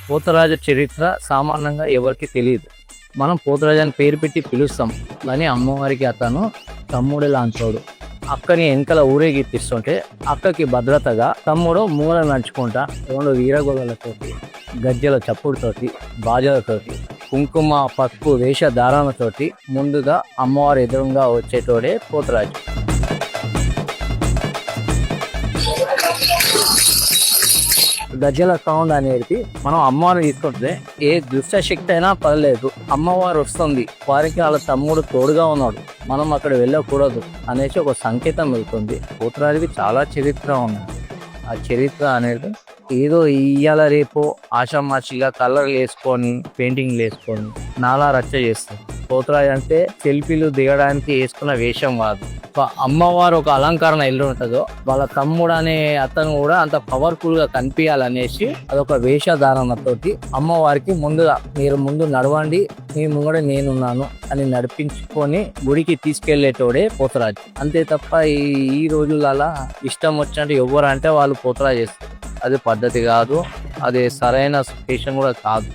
పోతరాజు చరిత్ర సామాన్యంగా ఎవరికి తెలియదు. మనం పోతరాజు అని పేరు పెట్టి పిలుస్తాం, కానీ అమ్మవారికి అతను తమ్ముడు లాంటోడు. అక్కని వెనకల ఊరేగిప్పిస్తుంటే అక్కకి భద్రతగా తమ్ముడు మూల నడుచుకుంటా 2 వీరగోలతోటి, గజ్జల చప్పుడుతోటి, బాజలతోటి, కుంకుమ పసుపు వేషధారణతోటి ముందుగా అమ్మవారి ఎదురుగా వచ్చేటోడే పోతరాజు. గజ్జల సౌండ్ అనేది మనం అమ్మవారిని తీసుకుంటే ఏ దుష్ట శక్తి అయినా పర్లేదు, అమ్మవారు వస్తుంది, వారికి వాళ్ళ తమ్ముడు తోడుగా ఉన్నాడు, మనం అక్కడ వెళ్ళకూడదు అనేసి ఒక సంకేతం వెళ్తుంది. పోతరాజుకి చాలా చరిత్ర ఉంది. ఆ చరిత్ర అనేది ఏదో ఇయ్యాల రేపో ఆషామాషిగా కలర్లు వేసుకొని పెయింటింగ్లు వేసుకొని నాలా రచ్చ చేస్తుంది. పోతరాజు అంటే సెల్ఫీలు దిగడానికి వేసుకున్న వేషం కాదు. అమ్మవారు ఒక అలంకరణ ఎల్లు ఉంటుందో వాళ్ళ తమ్ముడు అనే అతను కూడా అంత పవర్ఫుల్ గా కనిపించాలనేసి అదొక వేషధారణతోటి అమ్మవారికి ముందుగా మీరు ముందు నడవండి, మీ ముంగడ నేనున్నాను అని నడిపించుకొని గుడికి తీసుకెళ్లేటోడే పోతరాజు. అంతే తప్ప ఈ రోజులలో ఇష్టం వచ్చినట్టు ఎవరు అంటే వాళ్ళు పోతరాజు చేస్తారు. అది పద్ధతి కాదు, అది సరైన సిచ్యువేషన్ కూడా కాదు.